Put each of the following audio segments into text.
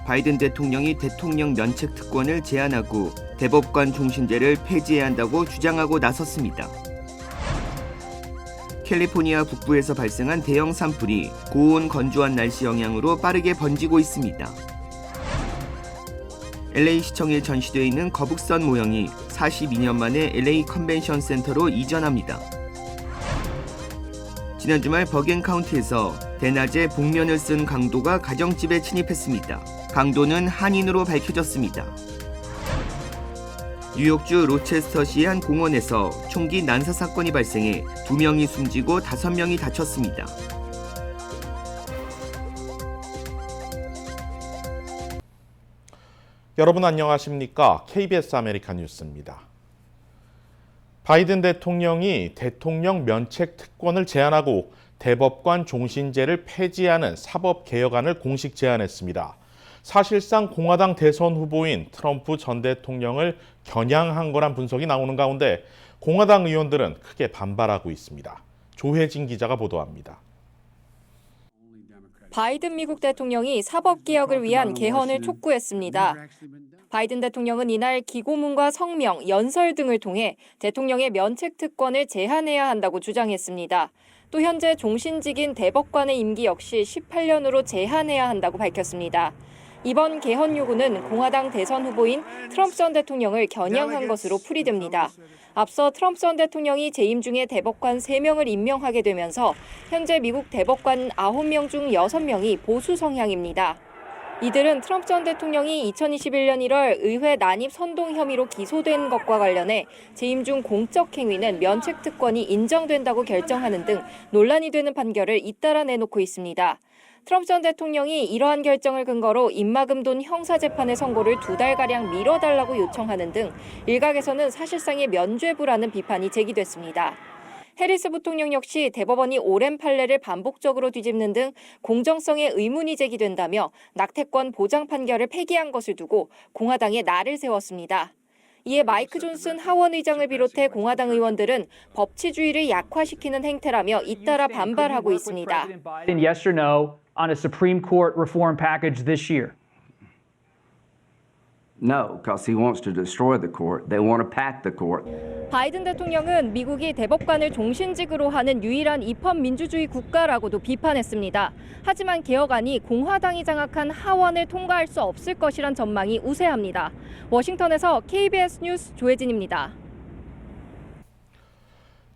바이든 대통령이 대통령 면책 특권을 제한하고 대법관 종신제를 폐지해야 한다고 주장하고 나섰습니다. 캘리포니아 북부에서 발생한 대형 산불이 고온 건조한 날씨 영향으로 빠르게 번지고 있습니다. LA시청에 전시되어 있는 거북선 모형이 42년 만에 LA 컨벤션 센터로 이전합니다. 지난 주말 버겐 카운티에서 대낮에 복면을 쓴 강도가 가정집에 침입했습니다. 강도는 한인으로 밝혀졌습니다. 뉴욕주 로체스터시의 한 공원에서 총기 난사 사건이 발생해 2명이 숨지고 5명이 다쳤습니다. 여러분 안녕하십니까? KBS 아메리카 뉴스입니다. 바이든 대통령이 대통령 면책 특권을 제한하고 대법관 종신제를 폐지하는 사법개혁안을 공식 제안했습니다. 사실상 공화당 대선 후보인 트럼프 전 대통령을 겨냥한 거란 분석이 나오는 가운데 공화당 의원들은 크게 반발하고 있습니다. 조혜진 기자가 보도합니다. 바이든 미국 대통령이 사법개혁을 위한 개헌을 촉구했습니다. 바이든 대통령은 이날 기고문과 성명, 연설 등을 통해 대통령의 면책 특권을 제한해야 한다고 주장했습니다. 또 현재 종신직인 대법관의 임기 역시 18년으로 제한해야 한다고 밝혔습니다. 이번 개헌 요구는 공화당 대선 후보인 트럼프 전 대통령을 겨냥한 것으로 풀이됩니다. 앞서 트럼프 전 대통령이 재임 중에 대법관 3명을 임명하게 되면서 현재 미국 대법관 9명 중 6명이 보수 성향입니다. 이들은 트럼프 전 대통령이 2021년 1월 의회 난입 선동 혐의로 기소된 것과 관련해 재임 중 공적 행위는 면책 특권이 인정된다고 결정하는 등 논란이 되는 판결을 잇따라 내놓고 있습니다. 트럼프 전 대통령이 이러한 결정을 근거로 입막음돈 형사재판의 선고를 2달가량 미뤄달라고 요청하는 등 일각에서는 사실상의 면죄부라는 비판이 제기됐습니다. 해리스 부통령 역시 대법원이 오랜 판례를 반복적으로 뒤집는 등 공정성에 의문이 제기된다며 낙태권 보장 판결을 폐기한 것을 두고 공화당에 날을 세웠습니다. 이에 마이크 존슨 하원 의장을 비롯해 공화당 의원들은 법치주의를 약화시키는 행태라며 잇따라 반발하고 있습니다. Yes or no on a Supreme Court reform package this year? No, because he wants to destroy the court. They want to pack the court. 바이든 대통령은 미국이 대법관을 종신직으로 하는 유일한 입헌 민주주의 국가라고도 비판했습니다. 하지만 개혁안이 공화당이 장악한 하원을 통과할 수 없을 것이란 전망이 우세합니다. 워싱턴에서 KBS 뉴스 조혜진입니다.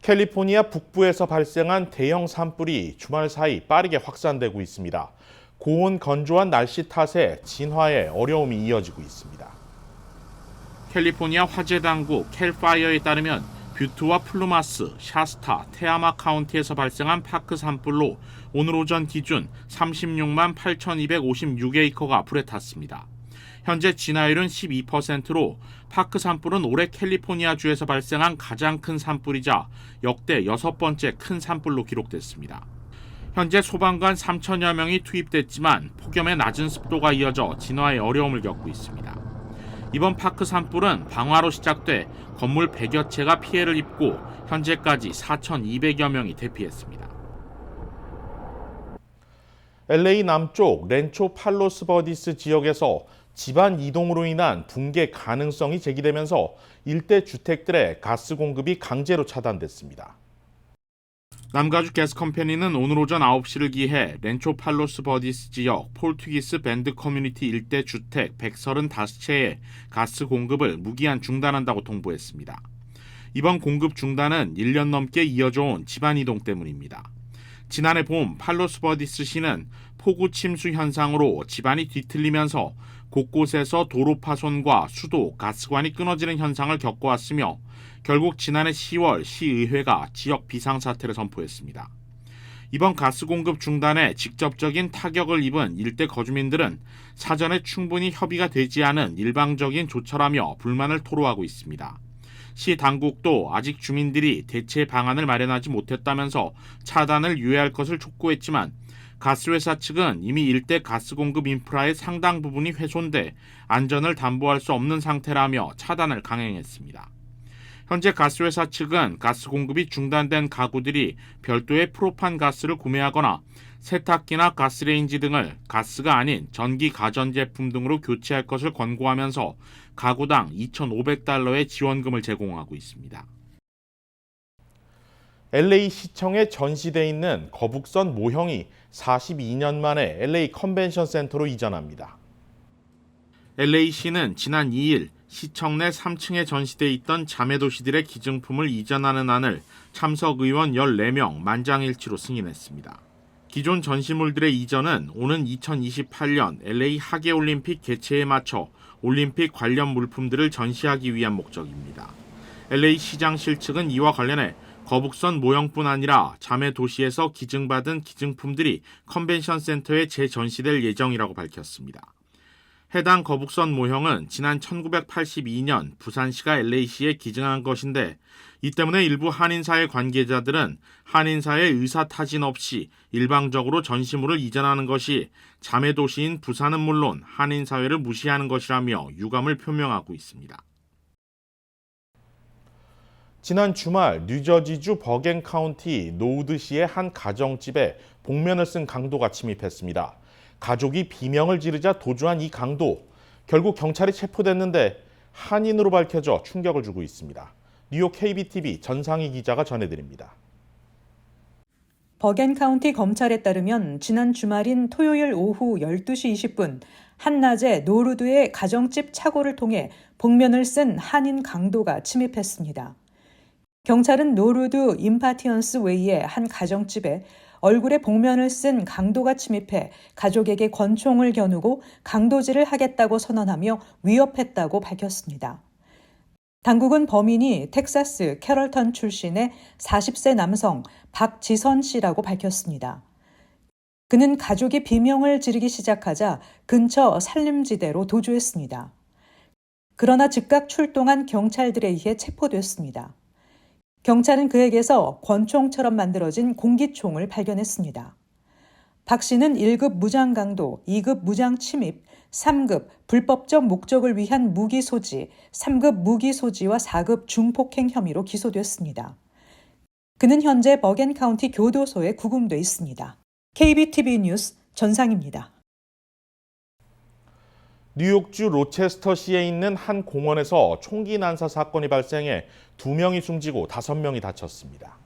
캘리포니아 북부에서 발생한 대형 산불이 주말 사이 빠르게 확산되고 있습니다. 고온 건조한 날씨 탓에 진화에 어려움이 이어지고 있습니다. 캘리포니아 화재 당국 캘파이어에 따르면 뷰트와 플루마스, 샤스타, 테아마 카운티에서 발생한 파크 산불로 오늘 오전 기준 36만 8,256에이커가 불에 탔습니다. 현재 진화율은 12%로 파크 산불은 올해 캘리포니아주에서 발생한 가장 큰 산불이자 역대 6번째 큰 산불로 기록됐습니다. 현재 소방관 3천여 명이 투입됐지만 폭염의 낮은 습도가 이어져 진화에 어려움을 겪고 있습니다. 이번 파크 산불은 방화로 시작돼 건물 100여 채가 피해를 입고 현재까지 4,200여 명이 대피했습니다. LA 남쪽 렌초 팔로스 버디스 지역에서 집안 이동으로 인한 붕괴 가능성이 제기되면서 일대 주택들의 가스 공급이 강제로 차단됐습니다. 남가주 가스컴퍼니는 오늘 오전 9시를 기해 렌초 팔로스 버디스 지역 포르투기스 밴드 커뮤니티 일대 주택 135채의 가스 공급을 무기한 중단한다고 통보했습니다. 이번 공급 중단은 1년 넘게 이어져 온 집안 이동 때문입니다. 지난해 봄 팔로스 버디스 시는 폭우 침수 현상으로 집안이 뒤틀리면서 곳곳에서 도로 파손과 수도, 가스관이 끊어지는 현상을 겪어왔으며 결국 지난해 10월 시의회가 지역 비상사태를 선포했습니다. 이번 가스 공급 중단에 직접적인 타격을 입은 일대 거주민들은 사전에 충분히 협의가 되지 않은 일방적인 조처라며 불만을 토로하고 있습니다. 시 당국도 아직 주민들이 대체 방안을 마련하지 못했다면서 차단을 유예할 것을 촉구했지만 가스회사 측은 이미 일대 가스 공급 인프라의 상당 부분이 훼손돼 안전을 담보할 수 없는 상태라며 차단을 강행했습니다. 현재 가스회사 측은 가스 공급이 중단된 가구들이 별도의 프로판 가스를 구매하거나 세탁기나 가스레인지 등을 가스가 아닌 전기 가전제품 등으로 교체할 것을 권고하면서 가구당 2,500달러의 지원금을 제공하고 있습니다. LA 시청에 전시돼 있는 거북선 모형이 42년 만에 LA 컨벤션 센터로 이전합니다. LA시는 지난 2일 시청 내 3층에 전시돼 있던 자매도시들의 기증품을 이전하는 안을 참석 의원 14명 만장일치로 승인했습니다. 기존 전시물들의 이전은 오는 2028년 LA 하계올림픽 개최에 맞춰 올림픽 관련 물품들을 전시하기 위한 목적입니다. LA 시장실 측은 이와 관련해 거북선 모형뿐 아니라 자매 도시에서 기증받은 기증품들이 컨벤션 센터에 재전시될 예정이라고 밝혔습니다. 해당 거북선 모형은 지난 1982년 부산시가 LA시에 기증한 것인데 이 때문에 일부 한인사회 관계자들은 한인사회 의사타진 없이 일방적으로 전시물을 이전하는 것이 자매 도시인 부산은 물론 한인사회를 무시하는 것이라며 유감을 표명하고 있습니다. 지난 주말 뉴저지주 버겐 카운티 노우드시의 한 가정집에 복면을 쓴 강도가 침입했습니다. 가족이 비명을 지르자 도주한 이 강도, 결국 경찰에 체포됐는데 한인으로 밝혀져 충격을 주고 있습니다. 뉴욕 KBTV 전상희 기자가 전해드립니다. 버겐 카운티 검찰에 따르면 지난 주말인 토요일 오후 12시 20분 한낮에 노르드의 가정집 차고를 통해 복면을 쓴 한인 강도가 침입했습니다. 경찰은 노르드 임파티언스 웨이의 한 가정집에 얼굴에 복면을 쓴 강도가 침입해 가족에게 권총을 겨누고 강도질을 하겠다고 선언하며 위협했다고 밝혔습니다. 당국은 범인이 텍사스 캐럴턴 출신의 40세 남성 박지선 씨라고 밝혔습니다. 그는 가족이 비명을 지르기 시작하자 근처 산림지대로 도주했습니다. 그러나 즉각 출동한 경찰들에 의해 체포됐습니다. 경찰은 그에게서 권총처럼 만들어진 공기총을 발견했습니다. 박 씨는 1급 무장강도, 2급 무장침입, 3급 불법적 목적을 위한 무기 소지, 3급 무기 소지와 4급 중폭행 혐의로 기소됐습니다. 그는 현재 버겐 카운티 교도소에 구금돼 있습니다. KBTV 뉴스 전상입니다. 뉴욕주 로체스터시에 있는 한 공원에서 총기 난사 사건이 발생해 2명이 숨지고 5명이 다쳤습니다.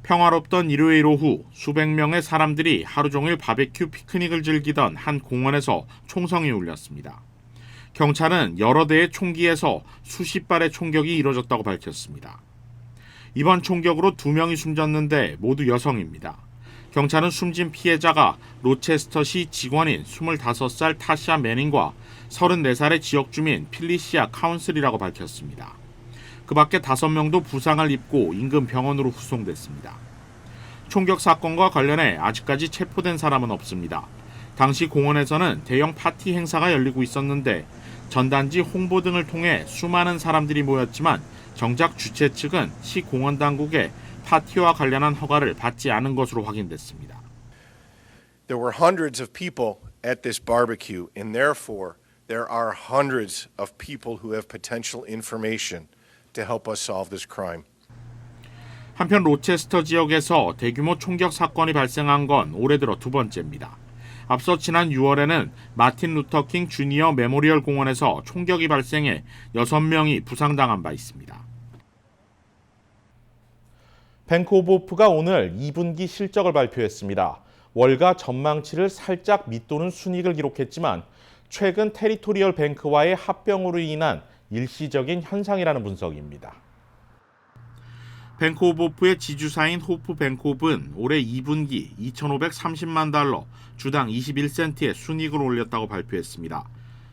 평화롭던 일요일 오후 수백 명의 사람들이 하루 종일 바베큐 피크닉을 즐기던 한 공원에서 총성이 울렸습니다. 경찰은 여러 대의 총기에서 수십 발의 총격이 이뤄졌다고 밝혔습니다. 이번 총격으로 2명이 숨졌는데 모두 여성입니다. 경찰은 숨진 피해자가 로체스터시 직원인 25살 타샤 매닝과 34살의 지역 주민 필리시아 카운슬이라고 밝혔습니다. 그 밖에 5명도 부상을 입고 인근 병원으로 후송됐습니다. 총격 사건과 관련해 아직까지 체포된 사람은 없습니다. 당시 공원에서는 대형 파티 행사가 열리고 있었는데 전단지 홍보 등을 통해 수많은 사람들이 모였지만 정작 주최 측은 시 공원 당국에 파티와 관련한 허가를 받지 않은 것으로 확인됐습니다. There were hundreds of people at this barbecue, and therefore there are hundreds of people who have potential information to help us solve this crime. 한편 로체스터 지역에서 대규모 총격 사건이 발생한 건 올해 들어 2번째입니다. 앞서 지난 6월에는 마틴 루터킹 주니어 메모리얼 공원에서 총격이 발생해 6명이 부상당한 바 있습니다. 뱅크 오브 호프가 오늘 2분기 실적을 발표했습니다. 월가 전망치를 살짝 밑도는 순이익을 기록했지만 최근 테리토리얼 뱅크와의 합병으로 인한 일시적인 현상이라는 분석입니다. 뱅크 오브 호프의 지주사인 호프 뱅크오브는 올해 2분기 2,530만 달러, 주당 21센트의 순이익을 올렸다고 발표했습니다.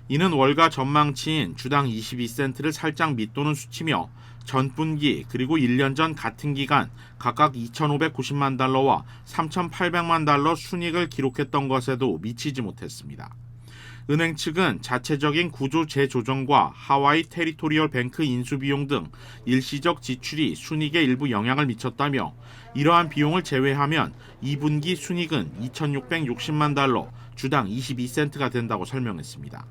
이는 월가 전망치인 주당 22센트를 살짝 밑도는 수치며 전분기 그리고 1년 전 같은 기간 각각 2,590만 달러와 3,800만 달러 순이익을 기록했던 것에도 미치지 못했습니다. 은행 측은 자체적인 구조 재조정과 하와이 테리토리얼 뱅크 인수 비용 등 일시적 지출이 순이익에 일부 영향을 미쳤다며 이러한 비용을 제외하면 2분기 순이익은 2,660만 달러, 주당 22센트가 된다고 설명했습니다.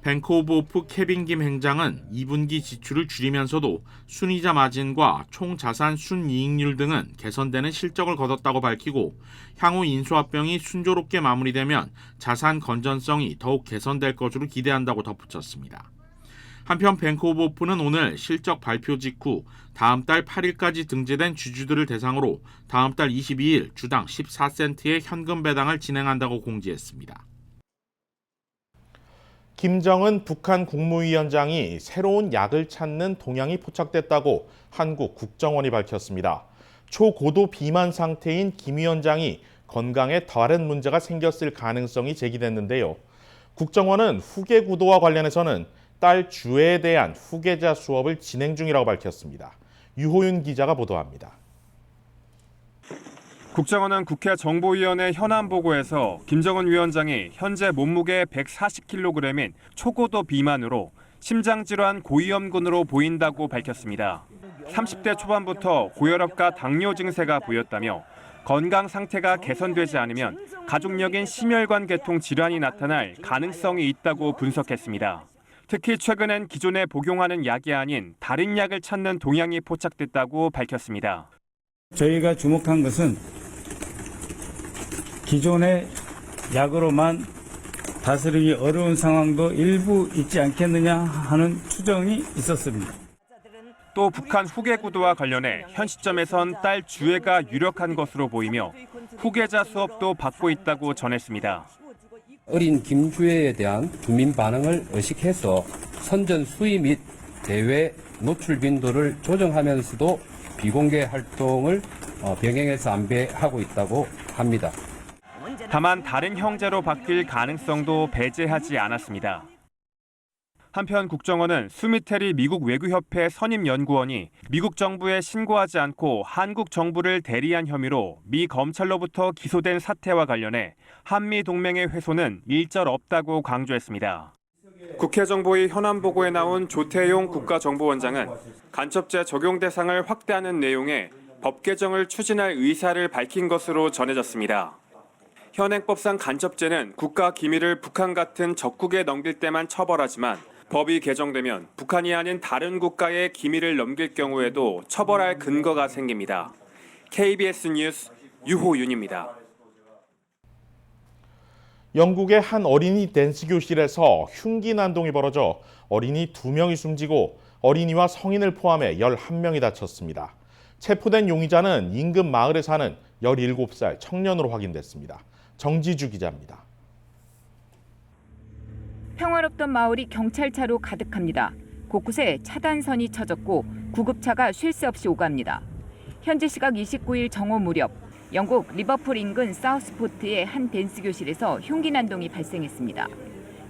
뱅크 오브 호프 케빈 김 행장은 2분기 지출을 줄이면서도 순이자 마진과 총 자산 순이익률 등은 개선되는 실적을 거뒀다고 밝히고 향후 인수합병이 순조롭게 마무리되면 자산 건전성이 더욱 개선될 것으로 기대한다고 덧붙였습니다. 한편 뱅크 오브 호프는 오늘 실적 발표 직후 다음 달 8일까지 등재된 주주들을 대상으로 다음 달 22일 주당 14센트의 현금 배당을 진행한다고 공지했습니다. 김정은 북한 국무위원장이 새로운 약을 찾는 동향이 포착됐다고 한국 국정원이 밝혔습니다. 초고도 비만 상태인 김 위원장이 건강에 다른 문제가 생겼을 가능성이 제기됐는데요. 국정원은 후계 구도와 관련해서는 딸 주에 대한 후계자 수업을 진행 중이라고 밝혔습니다. 유호윤 기자가 보도합니다. 국정원은 국회 정보위원회 현안 보고에서 김정은 위원장이 현재 몸무게 140kg인 초고도 비만으로 심장질환 고위험군으로 보인다고 밝혔습니다. 30대 초반부터 고혈압과 당뇨 증세가 보였다며 건강 상태가 개선되지 않으면 가족력인 심혈관 계통 질환이 나타날 가능성이 있다고 분석했습니다. 특히 최근엔 기존에 복용하는 약이 아닌 다른 약을 찾는 동향이 포착됐다고 밝혔습니다. 저희가 주목한 것은 기존의 약으로만 다스리기 어려운 상황도 일부 있지 않겠느냐 하는 추정이 있었습니다. 또 북한 후계 구도와 관련해 현 시점에선 딸 주애가 유력한 것으로 보이며 후계자 수업도 받고 있다고 전했습니다. 어린 김주애에 대한 국민 반응을 의식해서 선전 수위 및 대외 노출 빈도를 조정하면서도 비공개 활동을 병행해서 안배하고 있다고 합니다. 다만 다른 형제로 바뀔 가능성도 배제하지 않았습니다. 한편 국정원은 수미테리 미국 외교협회 선임연구원이 미국 정부에 신고하지 않고 한국 정부를 대리한 혐의로 미 검찰로부터 기소된 사태와 관련해 한미 동맹의 훼손은 일절 없다고 강조했습니다. 국회 정보위 현안 보고에 나온 조태용 국가정보원장은 간첩죄 적용 대상을 확대하는 내용의 법 개정을 추진할 의사를 밝힌 것으로 전해졌습니다. 현행법상 간첩죄는 국가 기밀을 북한 같은 적국에 넘길 때만 처벌하지만 법이 개정되면 북한이 아닌 다른 국가의 기밀을 넘길 경우에도 처벌할 근거가 생깁니다. KBS 뉴스 유호윤입니다. 영국의 한 어린이 댄스 교실에서 흉기 난동이 벌어져 어린이 2명이 숨지고 어린이와 성인을 포함해 11명이 다쳤습니다. 체포된 용의자는 인근 마을에 사는 17살 청년으로 확인됐습니다. 정지주 기자입니다. 평화롭던 마을이 경찰차로 가득합니다. 곳곳에 차단선이 쳐졌고 구급차가 쉴 새 없이 오갑니다. 현지 시각 29일 정오 무렵 영국 리버풀 인근 사우스포트의 한 댄스 교실에서 흉기 난동이 발생했습니다.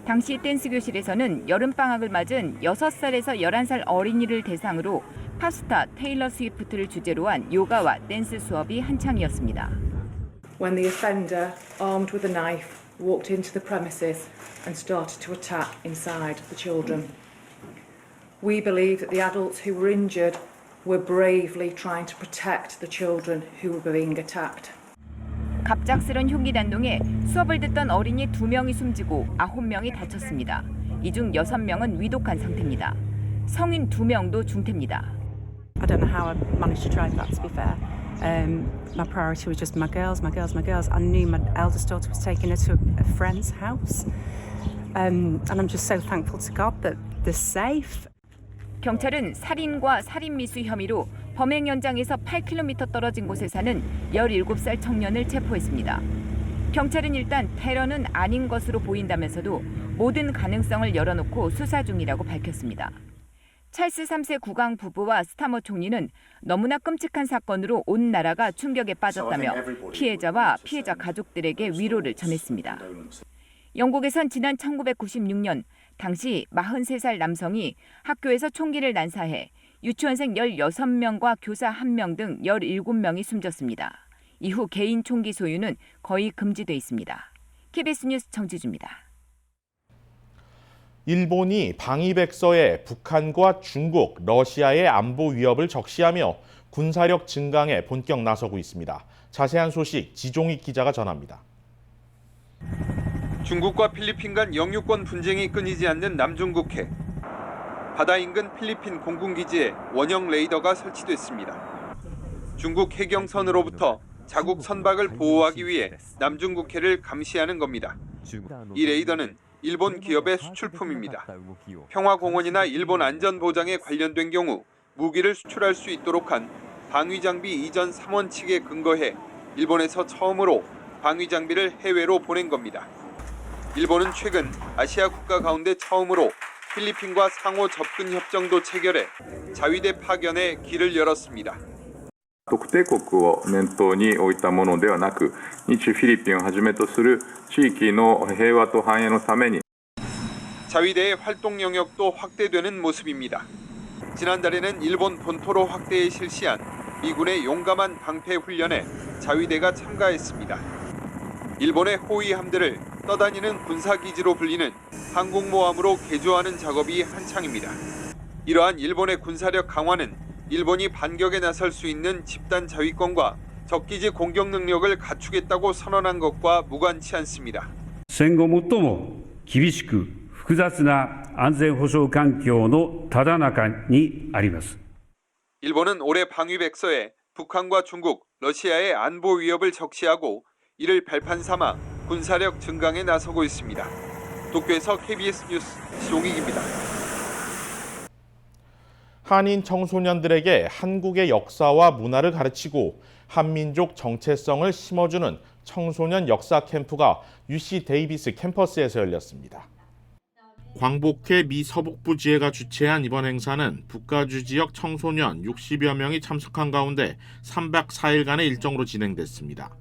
당시 댄스 교실에서는 여름방학을 맞은 6살에서 11살 어린이를 대상으로 팝스타 테일러 스위프트를 주제로 한 요가와 댄스 수업이 한창이었습니다. When the offender, armed with a knife, walked into the premises and started to attack inside the children. We believe that the adults who were injured were bravely trying to protect the children who were being attacked. 갑작스런 흉기 난동에 수업을 듣던 어린이 2명이 숨지고 9명이 다쳤습니다. 이 중 6명은 위독한 상태입니다. 성인 2명도 중태입니다. I don't know how I managed to drive that, to be fair. My priority was just my girls. I knew my eldest daughter was taking her to a friend's house. And I'm just so thankful to God that they're safe. 경찰은 살인과 살인미수 혐의로 범행 현장에서 8km 떨어진 곳에 사는 17살 청년을 체포했습니다. 경찰은 일단 테러는 아닌 것으로 보인다면서도 모든 가능성을 열어놓고 수사 중이라고 밝혔습니다. 찰스 3세 국왕 부부와 스타머 총리는 너무나 끔찍한 사건으로 온 나라가 충격에 빠졌다며 피해자와 피해자 가족들에게 위로를 전했습니다. 영국에선 지난 1996년 당시 43살 남성이 학교에서 총기를 난사해 유치원생 16명과 교사 1명 등 17명이 숨졌습니다. 이후 개인 총기 소유는 거의 금지돼 있습니다. KBS 뉴스 정지주입니다. 일본이 방위백서에 북한과 중국, 러시아의 안보 위협을 적시하며 군사력 증강에 본격 나서고 있습니다. 자세한 소식 지종익 기자가 전합니다. 중국과 필리핀 간 영유권 분쟁이 끊이지 않는 남중국해. 바다 인근 필리핀 공군기지에 원형 레이더가 설치됐습니다. 중국 해경선으로부터 자국 선박을 보호하기 위해 남중국해를 감시하는 겁니다. 이 레이더는 일본 기업의 수출품입니다. 평화공원이나 일본 안전보장에 관련된 경우 무기를 수출할 수 있도록 한 방위장비 이전 3원칙에 근거해 일본에서 처음으로 방위장비를 해외로 보낸 겁니다. 일본은 최근 아시아 국가 가운데 처음으로 필리핀과 상호 접근 협정도 체결해 자위대 파견에 길을 열었습니다. 特定国を念頭に置いたものではなく、日フィリピンをはじめとする地域の平和と繁栄のために 자위대의 활동 영역도 확대되는 모습입니다. 지난달에는 일본 본토로 확대해 실시한 미군의 용감한 방패 훈련에 자위대가 참가했습니다. 일본의 호위함들을 떠다니는 군사기지로 불리는 항공모함으로 개조하는 작업이 한창입니다. 이러한 일본의 군사력 강화는 일본이 반격에 나설 수 있는 집단 자위권과 적기지 공격 능력을 갖추겠다고 선언한 것과 무관치 않습니다. 戦後最も厳しく複雑な安全保障環境のただ中にあります。 일본은 올해 방위백서에 북한과 중국, 러시아의 안보 위협을 적시하고 이를 발판 삼아 군사력 증강에 나서고 있습니다. 도쿄에서 KBS 뉴스 시종익입니다. 한인 청소년들에게 한국의 역사와 문화를 가르치고 한민족 정체성을 심어주는 청소년 역사 캠프가 UC 데이비스 캠퍼스에서 열렸습니다. 광복회 미 서북부 지회가 주최한 이번 행사는 북가주 지역 청소년 60여 명이 참석한 가운데 3박 4일간의 일정으로 진행됐습니다.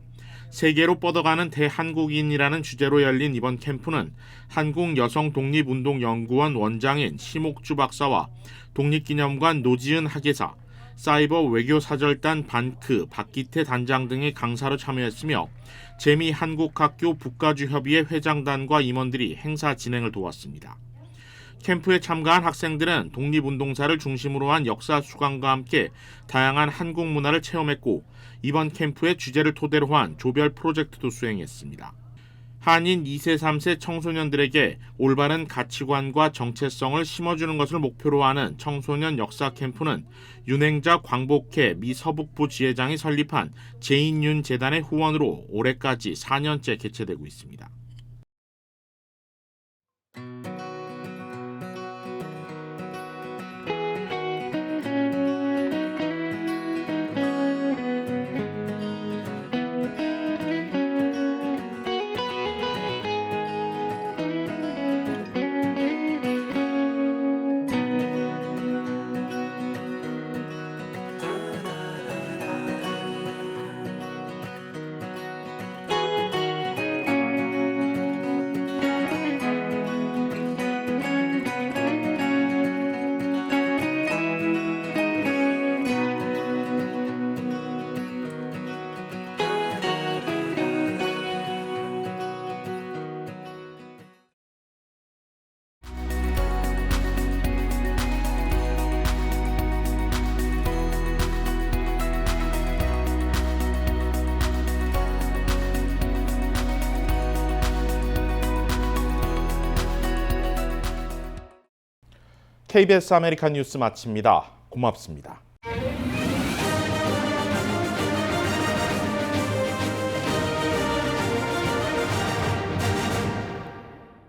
세계로 뻗어가는 대한국인이라는 주제로 열린 이번 캠프는 한국여성독립운동연구원 원장인 심옥주 박사와 독립기념관 노지은 학예사, 사이버 외교사절단 반크 박기태 단장 등의 강사로 참여했으며 재미한국학교 북가주협의회 회장단과 임원들이 행사 진행을 도왔습니다. 캠프에 참가한 학생들은 독립운동사를 중심으로 한 역사 수강과 함께 다양한 한국 문화를 체험했고 이번 캠프의 주제를 토대로 한 조별 프로젝트도 수행했습니다. 한인 2세, 3세 청소년들에게 올바른 가치관과 정체성을 심어주는 것을 목표로 하는 청소년 역사 캠프는 윤행자 광복회 미 서북부 지회장이 설립한 제인윤 재단의 후원으로 올해까지 4년째 개최되고 있습니다. KBS 아메리칸 뉴스 마칩니다. 고맙습니다.